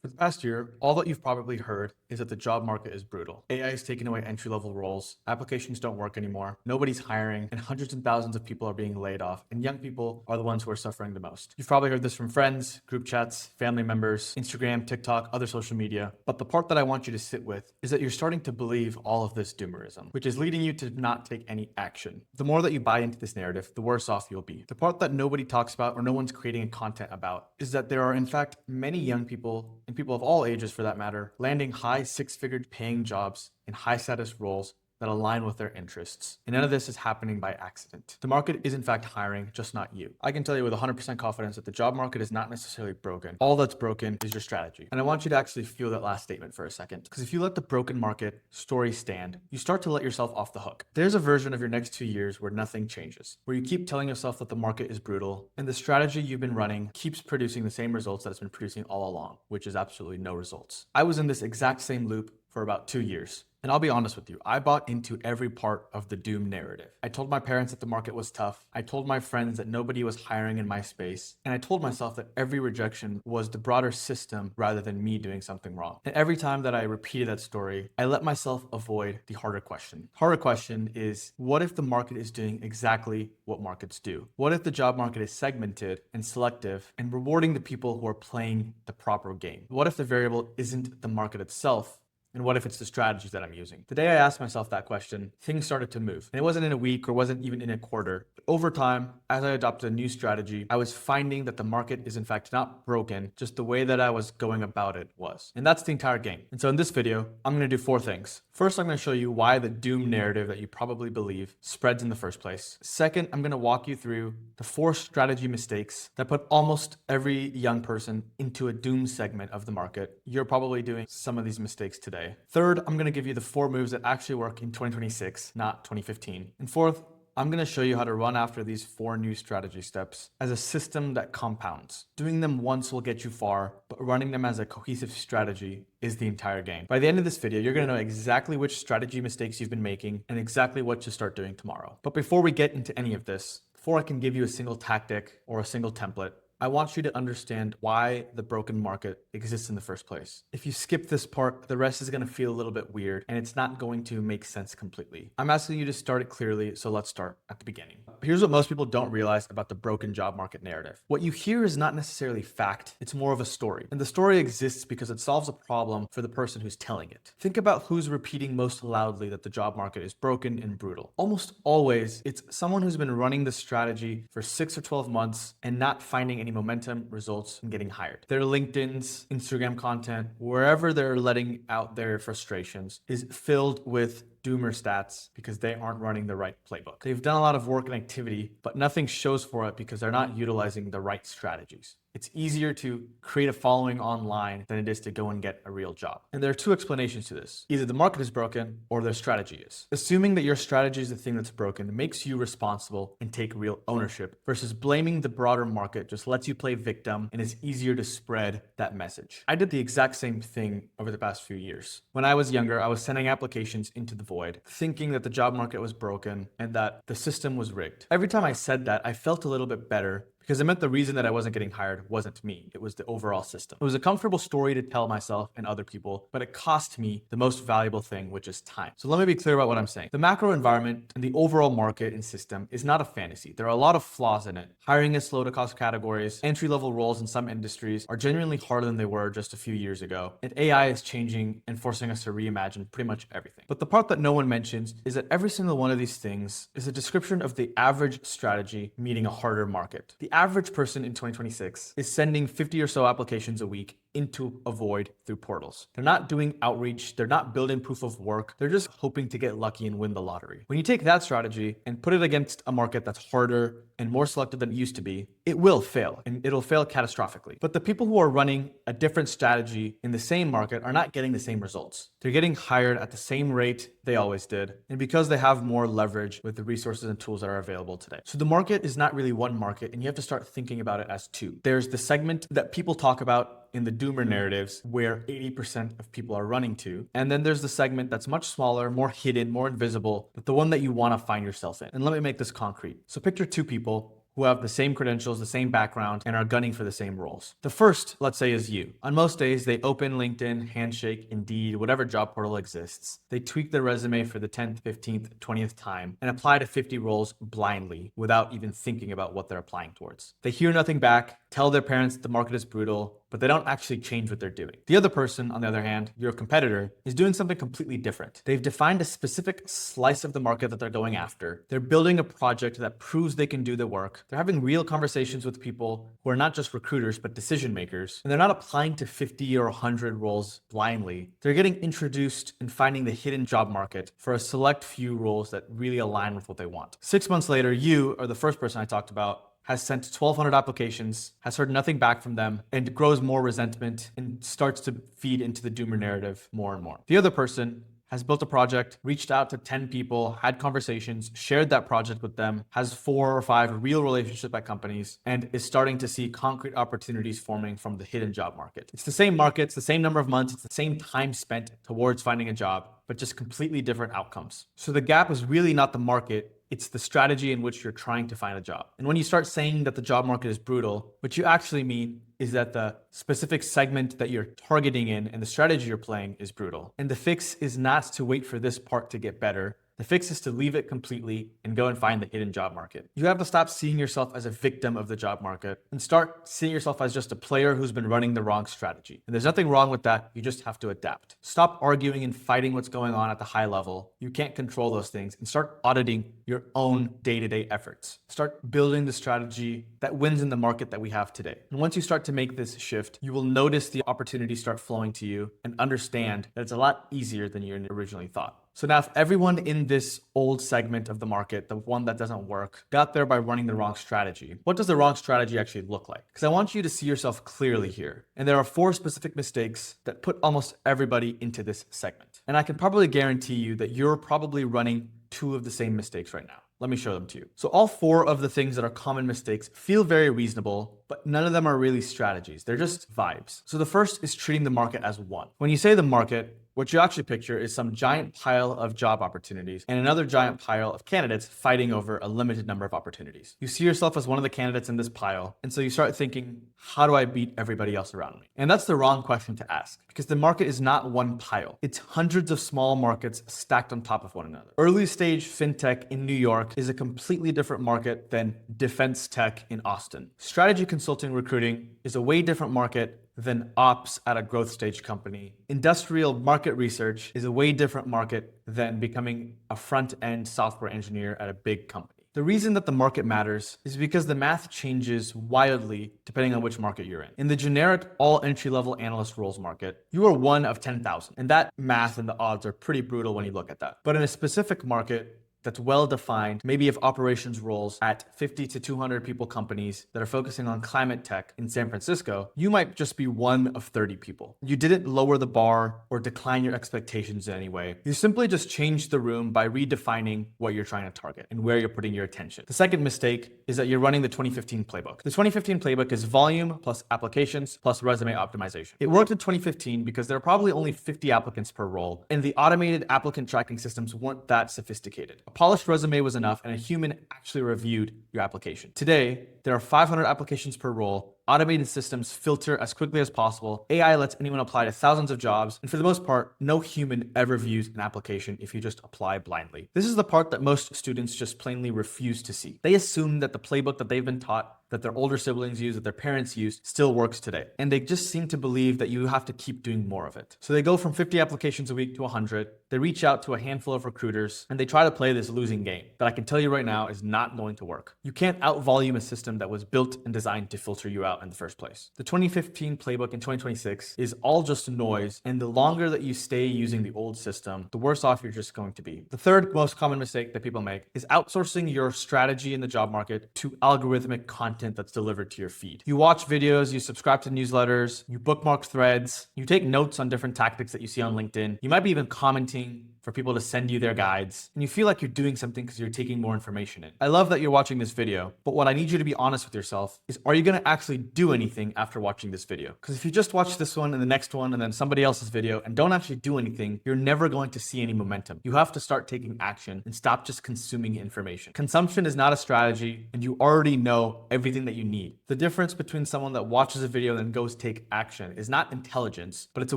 For the past year, all that you've probably heard is that the job market is brutal. AI is taking away entry-level roles, applications don't work anymore, nobody's hiring, and hundreds and thousands of people are being laid off, and young people are the ones who are suffering the most. You've probably heard this from friends, group chats, family members, Instagram, TikTok, other social media, but the part that I want you to sit with is that you're starting to believe all of this doomerism, which is leading you to not take any action. The more that you buy into this narrative, the worse off you'll be. The part that nobody talks about or no one's creating content about is that there are in fact many young people, and people of all ages for that matter, landing high six-figure paying jobs in high status roles that align with their interests. And none of this is happening by accident. The market is in fact hiring, just not you. I can tell you with 100% confidence that the job market is not necessarily broken. All that's broken is your strategy. And I want you to actually feel that last statement for a second, because if you let the broken market story stand, you start to let yourself off the hook. There's a version of your next 2 years where nothing changes, where you keep telling yourself that the market is brutal, and the strategy you've been running keeps producing the same results that it's been producing all along, which is absolutely no results. I was in this exact same loop for about 2 years. And I'll be honest with you, I bought into every part of the doom narrative. I told my parents that the market was tough. I told my friends that nobody was hiring in my space. And I told myself that every rejection was the broader system rather than me doing something wrong. And every time that I repeated that story, I let myself avoid the harder question. Harder question is, what if the market is doing exactly what markets do? What if the job market is segmented and selective and rewarding the people who are playing the proper game? What if the variable isn't the market itself? And what if it's the strategies that I'm using? The day I asked myself that question, things started to move. And it wasn't in a week or wasn't even in a quarter. But over time, as I adopted a new strategy, I was finding that the market is in fact not broken, just the way that I was going about it was. And that's the entire game. And so in this video, I'm going to do 4 things. First, I'm going to show you why the doom narrative that you probably believe spreads in the first place. Second, I'm going to walk you through the 4 strategy mistakes that put almost every young person into a doom segment of the market. You're probably doing some of these mistakes today. Third, I'm going to give you the 4 moves that actually work in 2026, not 2015. And fourth, I'm going to show you how to run after these 4 new strategy steps as a system that compounds. Doing them once will get you far, but running them as a cohesive strategy is the entire game. By the end of this video, you're going to know exactly which strategy mistakes you've been making and exactly what to start doing tomorrow. But before we get into any of this, before I can give you a single tactic or a single template, I want you to understand why the broken market exists in the first place. If you skip this part, the rest is going to feel a little bit weird and it's not going to make sense completely. I'm asking you to start it clearly, so let's start at the beginning. Here's what most people don't realize about the broken job market narrative. What you hear is not necessarily fact, it's more of a story. And the story exists because it solves a problem for the person who's telling it. Think about who's repeating most loudly that the job market is broken and brutal. Almost always, it's someone who's been running the strategy for 6 or 12 months and not finding any momentum, results, and getting hired. Their LinkedIn's, Instagram content, wherever they're letting out their frustrations is filled with doomer stats because they aren't running the right playbook. They've done a lot of work and activity, but nothing shows for it because they're not utilizing the right strategies. It's easier to create a following online than it is to go and get a real job. And there are 2 explanations to this. Either the market is broken or their strategy is. Assuming that your strategy is the thing that's broken makes you responsible and take real ownership versus blaming the broader market just lets you play victim and is easier to spread that message. I did the exact same thing over the past few years. When I was younger, I was sending applications into the void, thinking that the job market was broken and that the system was rigged. Every time I said that, I felt a little bit better because it meant the reason that I wasn't getting hired wasn't me. It was the overall system. It was a comfortable story to tell myself and other people, but it cost me the most valuable thing, which is time. So let me be clear about what I'm saying. The macro environment and the overall market and system is not a fantasy. There are a lot of flaws in it. Hiring is slow to cost categories. Entry-level roles in some industries are genuinely harder than they were just a few years ago. And AI is changing and forcing us to reimagine pretty much everything. But the part that no one mentions is that every single one of these things is a description of the average strategy meeting a harder market. The average person in 2026 is sending 50 or so applications a week into a void through portals. They're not doing outreach. They're not building proof of work. They're just hoping to get lucky and win the lottery. When you take that strategy and put it against a market that's harder and more selective than it used to be, it will fail and it'll fail catastrophically. But the people who are running a different strategy in the same market are not getting the same results. They're getting hired at the same rate they always did, and because they have more leverage with the resources and tools that are available today. So the market is not really one market, and you have to start thinking about it as 2. There's the segment that people talk about in the doomer narratives where 80% of people are running to. And then there's the segment that's much smaller, more hidden, more invisible, but the one that you want to find yourself in. And let me make this concrete. So picture 2 people who have the same credentials, the same background, and are gunning for the same roles. The first, let's say, is you. On most days, they open LinkedIn, Handshake, Indeed, whatever job portal exists. They tweak their resume for the 10th, 15th, 20th time and apply to 50 roles blindly without even thinking about what they're applying towards. They hear nothing back, tell their parents that the market is brutal, but they don't actually change what they're doing. The other person, on the other hand, your competitor, is doing something completely different. They've defined a specific slice of the market that they're going after. They're building a project that proves they can do the work. They're having real conversations with people who are not just recruiters, but decision makers. And they're not applying to 50 or 100 roles blindly. They're getting introduced and finding the hidden job market for a select few roles that really align with what they want. 6 months later, you, or the first person I talked about, has sent 1,200 applications, has heard nothing back from them, and grows more resentment and starts to feed into the doomer narrative more and more. The other person has built a project, reached out to 10 people, had conversations, shared that project with them, has 4 or 5 real relationships at companies, and is starting to see concrete opportunities forming from the hidden job market. It's the same market, it's the same number of months, it's the same time spent towards finding a job, but just completely different outcomes. So the gap is really not the market, it's the strategy in which you're trying to find a job. And when you start saying that the job market is brutal, what you actually mean is that the specific segment that you're targeting in and the strategy you're playing is brutal. And the fix is not to wait for this part to get better. The fix is to leave it completely and go and find the hidden job market. You have to stop seeing yourself as a victim of the job market and start seeing yourself as just a player who's been running the wrong strategy. And there's nothing wrong with that. You just have to adapt. Stop arguing and fighting what's going on at the high level. You can't control those things, and start auditing your own day-to-day efforts. Start building the strategy that wins in the market that we have today. And once you start to make this shift, you will notice the opportunities start flowing to you and understand that it's a lot easier than you originally thought. So now if everyone in this old segment of the market, the one that doesn't work, got there by running the wrong strategy, what does the wrong strategy actually look like? Because I want you to see yourself clearly here. And there are 4 specific mistakes that put almost everybody into this segment. And I can probably guarantee you that you're probably running 2 of the same mistakes right now. Let me show them to you. So all 4 of the things that are common mistakes feel very reasonable, but none of them are really strategies. They're just vibes. So the first is treating the market as one. When you say the market, what you actually picture is some giant pile of job opportunities and another giant pile of candidates fighting over a limited number of opportunities. You see yourself as one of the candidates in this pile, and so you start thinking, how do I beat everybody else around me? And that's the wrong question to ask, because the market is not one pile. It's hundreds of small markets stacked on top of one another. Early stage fintech in New York is a completely different market than defense tech in Austin. Strategy consulting recruiting is a way different market than ops at a growth stage company. Industrial market research is a way different market than becoming a front-end software engineer at a big company. The reason that the market matters is because the math changes wildly depending on which market you're in. In the generic all entry-level analyst roles market, you are one of 10,000. And that math and the odds are pretty brutal when you look at that. But in a specific market that's well-defined, maybe if operations roles at 50 to 200 people companies that are focusing on climate tech in San Francisco, you might just be one of 30 people. You didn't lower the bar or decline your expectations in any way. You simply just changed the room by redefining what you're trying to target and where you're putting your attention. The second mistake is that you're running the 2015 playbook. The 2015 playbook is volume plus applications plus resume optimization. It worked in 2015 because there are probably only 50 applicants per role, and the automated applicant tracking systems weren't that sophisticated. A polished resume was enough, and a human actually reviewed your application. Today, there are 500 applications per role. Automated systems filter as quickly as possible. AI lets anyone apply to thousands of jobs. And for the most part, no human ever views an application if you just apply blindly. This is the part that most students just plainly refuse to see. They assume that the playbook that they've been taught, that their older siblings use, that their parents use, still works today. And they just seem to believe that you have to keep doing more of it. So they go from 50 applications a week to 100. They reach out to a handful of recruiters, and they try to play this losing game that I can tell you right now is not going to work. You can't out-volume a system that was built and designed to filter you out in the first place. The 2015 playbook in 2026 is all just noise, and the longer that you stay using the old system, the worse off you're just going to be. The third most common mistake that people make is outsourcing your strategy in the job market to algorithmic content that's delivered to your feed. You watch videos, you subscribe to newsletters, you bookmark threads, you take notes on different tactics that you see on LinkedIn. You might be even commenting for people to send you their guides, and you feel like you're doing something because you're taking more information in. I love that you're watching this video, but what I need you to be honest with yourself is, are you going to actually do anything after watching this video? Because if you just watch this one and the next one and then somebody else's video and don't actually do anything, you're never going to see any momentum. You have to start taking action and stop just consuming information. Consumption is not a strategy, and you already know everything that you need. The difference between someone that watches a video and then goes take action is not intelligence, but it's a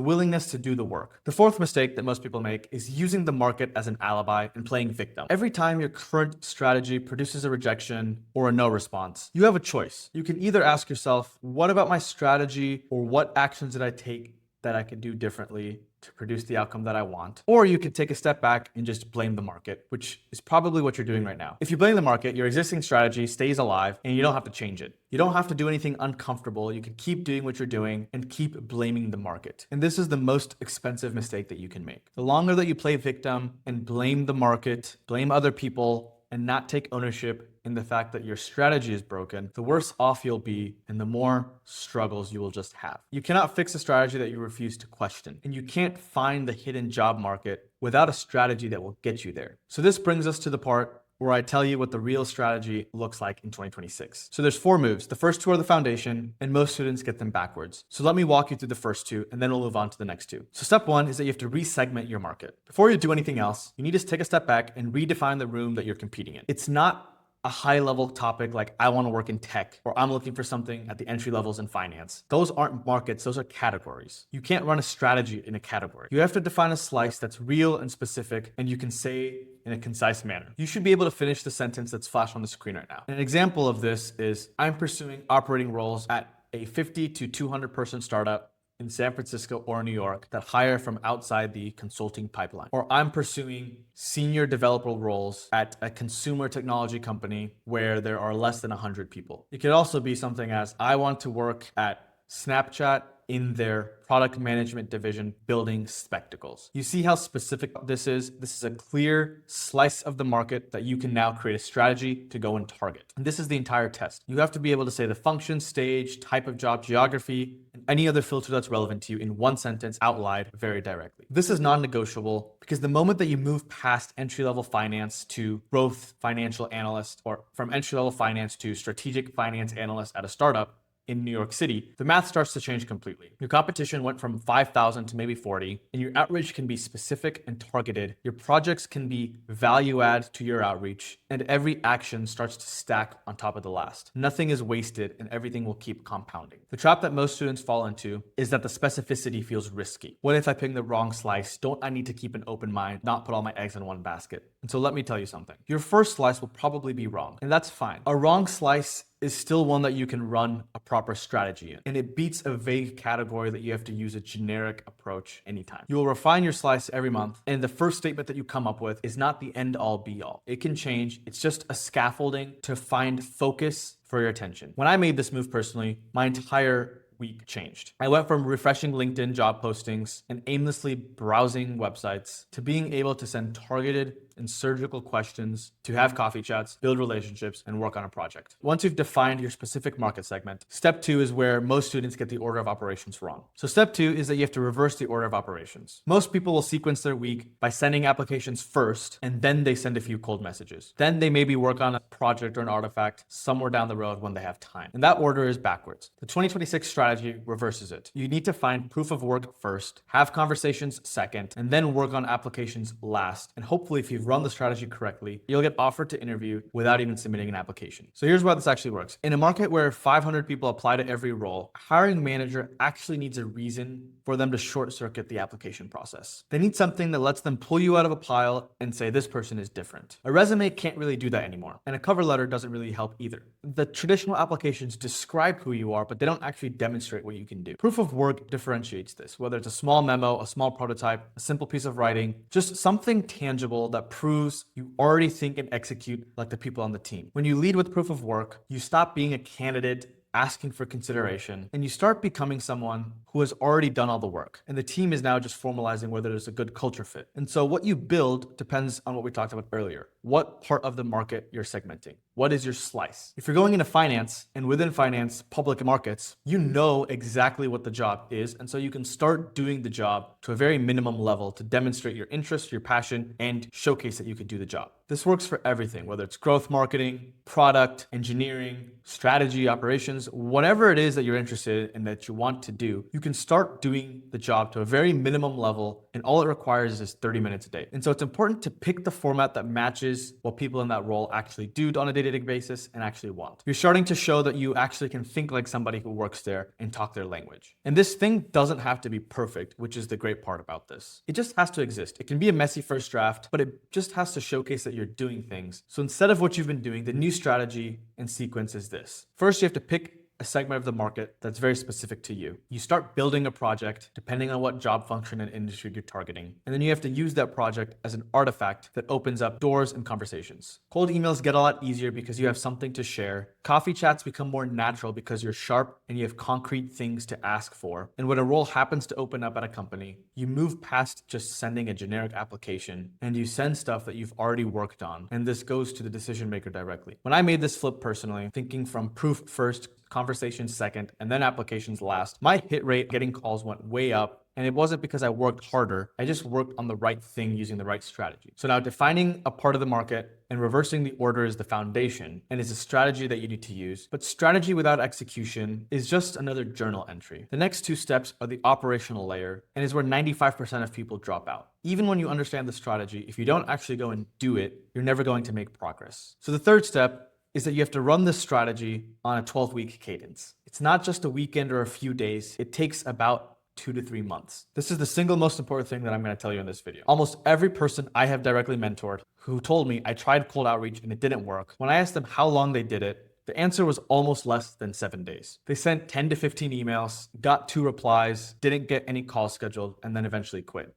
willingness to do the work. The fourth mistake that most people make is using the market as an alibi and playing victim. Every time your current strategy produces a rejection or a no response, you have a choice. You can either ask yourself, what about my strategy, or what actions did I take that I could do differently to produce the outcome that I want? Or you could take a step back and just blame the market, which is probably what you're doing right now. If you blame the market, your existing strategy stays alive and you don't have to change it. You don't have to do anything uncomfortable. You can keep doing what you're doing and keep blaming the market. And this is the most expensive mistake that you can make. The longer that you play victim and blame the market, blame other people, and not take ownership in the fact that your strategy is broken, the worse off you'll be and the more struggles you will just have. You cannot fix a strategy that you refuse to question, and you can't find the hidden job market without a strategy that will get you there. So this brings us to the part where I tell you what the real strategy looks like in 2026. So there's 4 moves. The first 2 are the foundation, and most students get them backwards. So let me walk you through the first 2, and then we'll move on to the next 2. So step 1 is that you have to resegment your market. Before you do anything else, you need to take a step back and redefine the room that you're competing in. It's not a high level topic like I want to work in tech, or I'm looking for something at the entry levels in finance. Those aren't markets, those are categories. You can't run a strategy in a category. You have to define a slice that's real and specific, and you can say in a concise manner. You should be able to finish the sentence that's flashed on the screen right now. An example of this is, I'm pursuing operating roles at a 50 to 200 person startup in San Francisco or New York that hire from outside the consulting pipeline. Or I'm pursuing senior developer roles at a consumer technology company where there are less than 100 people. It could also be something as, I want to work at Snapchat in their product management division building spectacles. You see how specific this is? This is a clear slice of the market that you can now create a strategy to go and target. And this is the entire test. You have to be able to say the function, stage, type of job, geography, and any other filter that's relevant to you in one sentence outlined very directly. This is non-negotiable because the moment that you move past entry-level finance to growth financial analyst, or from entry-level finance to strategic finance analyst at a startup in New York City, the math starts to change completely. Your competition went from 5,000 to maybe 40, and your outreach can be specific and targeted. Your projects can be value add to your outreach, and every action starts to stack on top of the last. Nothing is wasted, and everything will keep compounding. The trap that most students fall into is that the specificity feels risky. What if I pick the wrong slice? Don't I need to keep an open mind, not put all my eggs in one basket? And so let me tell you something. Your first slice will probably be wrong, and that's fine. A wrong slice is still one that you can run a proper strategy in. And it beats a vague category that you have to use a generic approach anytime. You will refine your slice every month, and the first statement that you come up with is not the end all be all. It can change. It's just a scaffolding to find focus for your attention. When I made this move personally, my entire week changed. I went from refreshing LinkedIn job postings and aimlessly browsing websites to being able to send targeted and surgical questions, to have coffee chats, build relationships, and work on a project. Once you've defined your specific market segment, step 2 is where most students get the order of operations wrong. So step 2 is that you have to reverse the order of operations. Most people will sequence their week by sending applications first, and then they send a few cold messages. Then they maybe work on a project or an artifact somewhere down the road when they have time. And that order is backwards. The 2026 strategy reverses it. You need to find proof of work first, have conversations second, and then work on applications last. And hopefully, if you've run the strategy correctly, you'll get offered to interview without even submitting an application. So here's why this actually works. In a market where 500 people apply to every role, a hiring manager actually needs a reason for them to short circuit the application process. They need something that lets them pull you out of a pile and say, this person is different. A resume can't really do that anymore. And a cover letter doesn't really help either. The traditional applications describe who you are, but they don't actually demonstrate what you can do. Proof of work differentiates this, whether it's a small memo, a small prototype, a simple piece of writing, just something tangible that proves you already think and execute like the people on the team. When you lead with proof of work, you stop being a candidate asking for consideration, and you start becoming someone who has already done all the work. And the team is now just formalizing whether there's a good culture fit. And so what you build depends on what we talked about earlier. What part of the market you're segmenting. What is your slice? If you're going into finance and within finance, public markets, you know exactly what the job is. And so you can start doing the job to a very minimum level to demonstrate your interest, your passion, and showcase that you can do the job. This works for everything, whether it's growth marketing, product, engineering, strategy, operations, whatever it is that you're interested in that you want to do, you can start doing the job to a very minimum level, and all it requires is 30 minutes a day. And so it's important to pick the format that matches what people in that role actually do on a day-to-day basis and actually want. You're starting to show that you actually can think like somebody who works there and talk their language. And this thing doesn't have to be perfect, which is the great part about this. It just has to exist. It can be a messy first draft, but it just has to showcase that you're doing things. So instead of what you've been doing, the new strategy and sequence is this. First, you have to pick a segment of the market that's very specific to you. You start building a project depending on what job function and industry you're targeting. And then you have to use that project as an artifact that opens up doors and conversations. Cold emails get a lot easier because you have something to share. Coffee chats become more natural because you're sharp and you have concrete things to ask for. And when a role happens to open up at a company, you move past just sending a generic application and you send stuff that you've already worked on. And this goes to the decision maker directly. When I made this flip personally, thinking from proof first, conversations second, and then applications last, my hit rate getting calls went way up. And it wasn't because I worked harder. I just worked on the right thing using the right strategy. So now defining a part of the market and reversing the order is the foundation and is a strategy that you need to use. But strategy without execution is just another journal entry. The next two steps are the operational layer and is where 95% of people drop out. Even when you understand the strategy, if you don't actually go and do it, you're never going to make progress. So the third step is that you have to run this strategy on a 12-week cadence. It's not just a weekend or a few days. It takes about 2 to 3 months. This is the single most important thing that I'm going to tell you in this video. Almost every person I have directly mentored who told me I tried cold outreach and it didn't work, when I asked them how long they did it, the answer was almost less than 7 days. They sent 10 to 15 emails, got 2 replies, didn't get any calls scheduled, and then eventually quit.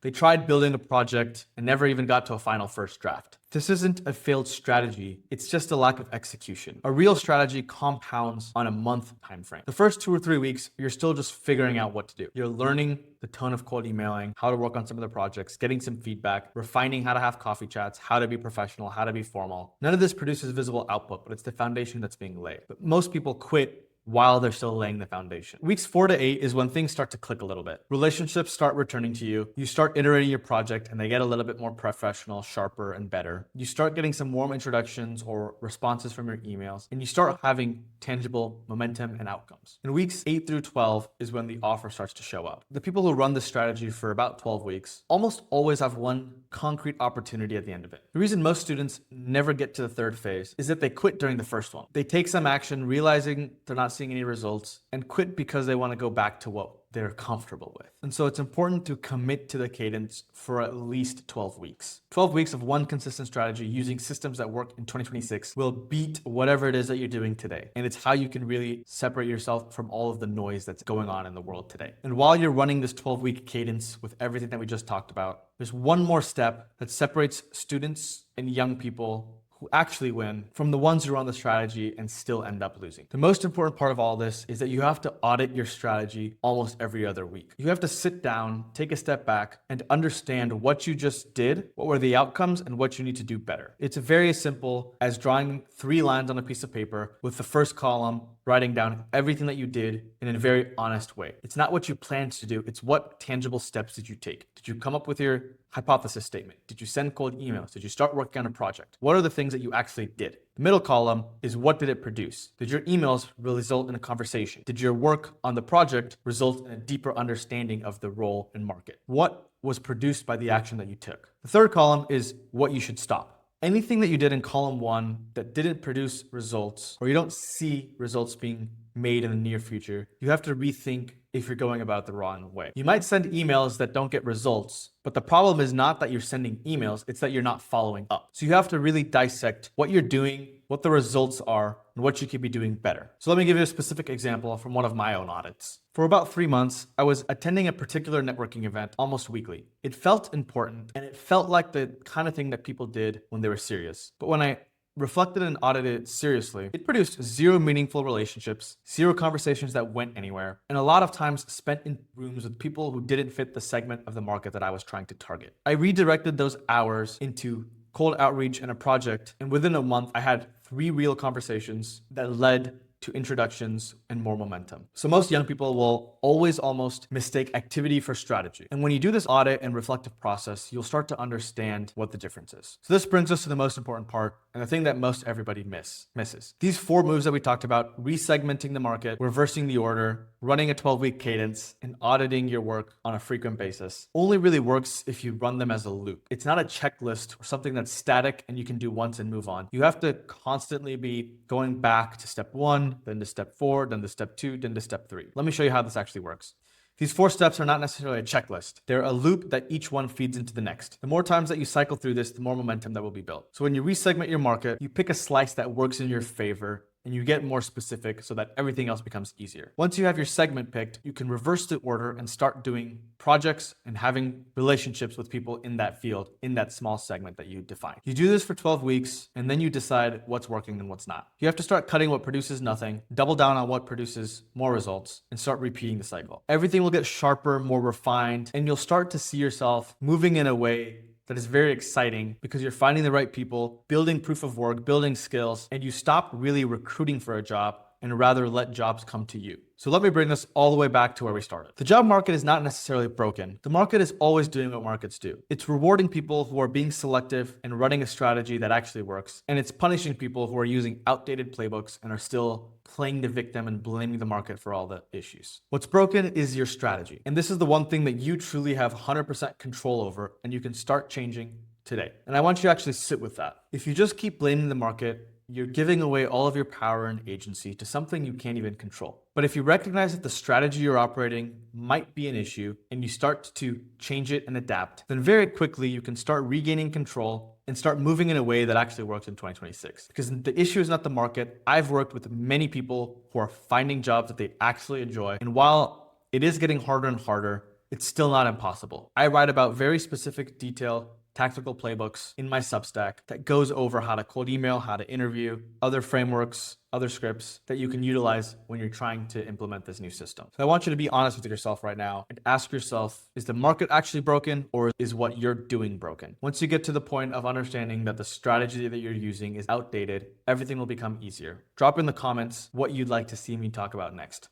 They tried building a project and never even got to a final first draft. This isn't a failed strategy, it's just a lack of execution. A real strategy compounds on a month time frame. The first 2 or 3 weeks, you're still just figuring out what to do. You're learning the tone of cold emailing, how to work on some of the projects, getting some feedback, refining how to have coffee chats, how to be professional, how to be formal. None of this produces visible output, but it's the foundation that's being laid. But most people quit while they're still laying the foundation. Weeks 4 to 8 is when things start to click a little bit. Relationships start returning to you. You start iterating your project and they get a little bit more professional, sharper, and better. You start getting some warm introductions or responses from your emails, and you start having tangible momentum and outcomes. In weeks 8 through 12 is when the offer starts to show up. The people who run this strategy for about 12 weeks almost always have one concrete opportunity at the end of it. The reason most students never get to the third phase is that they quit during the first one. They take some action, realizing they're not seeing any results, and quit because they want to go back to what they're comfortable with. And so it's important to commit to the cadence for at least 12 weeks. 12 weeks of one consistent strategy using systems that work in 2026 will beat whatever it is that you're doing today. And it's how you can really separate yourself from all of the noise that's going on in the world today. And while you're running this 12-week cadence with everything that we just talked about, there's one more step that separates students and young people who actually win from the ones who run the strategy and still end up losing. The most important part of all this is that you have to audit your strategy almost every other week. You have to sit down, take a step back, and understand what you just did, what were the outcomes, and what you need to do better. It's very simple as drawing 3 lines on a piece of paper with the first column writing down everything that you did in a very honest way. It's not what you planned to do, it's what tangible steps did you take. Did you come up with your hypothesis statement? Did you send cold emails? Did you start working on a project? What are the things that you actually did? The middle column is what did it produce? Did your emails result in a conversation? Did your work on the project result in a deeper understanding of the role and market? What was produced by the action that you took? The third column is what you should stop. Anything that you did in column 1 that didn't produce results, or you don't see results being made in the near future, you have to rethink if you're going about it the wrong way. You might send emails that don't get results, but the problem is not that you're sending emails, it's that you're not following up. So you have to really dissect what you're doing, what the results are, and what you could be doing better. So let me give you a specific example from one of my own audits. For about 3 months, I was attending a particular networking event almost weekly. It felt important, and it felt like the kind of thing that people did when they were serious. But when I reflected and audited it seriously, it produced 0 meaningful relationships, 0 conversations that went anywhere, and a lot of times spent in rooms with people who didn't fit the segment of the market that I was trying to target. I redirected those hours into cold outreach and a project, and within a month, I had 3 real conversations that led to introductions and more momentum. So most young people will always almost mistake activity for strategy. And when you do this audit and reflective process, you'll start to understand what the difference is. So this brings us to the most important part and the thing that most everybody misses. These 4 moves that we talked about, resegmenting the market, reversing the order, running a 12-week cadence, and auditing your work on a frequent basis, only really works if you run them as a loop. It's not a checklist or something that's static and you can do once and move on. You have to constantly be going back to step 1, then to step 4, then to step 2, then to step 3. Let me show you how this actually works. These 4 steps are not necessarily a checklist. They're a loop that each one feeds into the next. The more times that you cycle through this, the more momentum that will be built. So when you resegment your market, you pick a slice that works in your favor and you get more specific so that everything else becomes easier. Once you have your segment picked, you can reverse the order and start doing projects and having relationships with people in that field, in that small segment that you define. You do this for 12 weeks, and then you decide what's working and what's not. You have to start cutting what produces nothing, double down on what produces more results, and start repeating the cycle. Everything will get sharper, more refined, and you'll start to see yourself moving in a way that is very exciting because you're finding the right people, building proof of work, building skills, and you stop really recruiting for a job and rather let jobs come to you. So let me bring this all the way back to where we started. The job market is not necessarily broken. The market is always doing what markets do. It's rewarding people who are being selective and running a strategy that actually works. And it's punishing people who are using outdated playbooks and are still playing the victim and blaming the market for all the issues. What's broken is your strategy. And this is the one thing that you truly have 100% control over and you can start changing today. And I want you to actually sit with that. If you just keep blaming the market, you're giving away all of your power and agency to something you can't even control. But if you recognize that the strategy you're operating might be an issue and you start to change it and adapt, then very quickly you can start regaining control and start moving in a way that actually works in 2026. Because the issue is not the market. I've worked with many people who are finding jobs that they actually enjoy. And while it is getting harder and harder, it's still not impossible. I write about very specific detailed tactical playbooks in my Substack that goes over how to cold email, how to interview, other frameworks, other scripts that you can utilize when you're trying to implement this new system. So I want you to be honest with yourself right now and ask yourself, is the market actually broken or is what you're doing broken? Once you get to the point of understanding that the strategy that you're using is outdated, everything will become easier. Drop in the comments what you'd like to see me talk about next.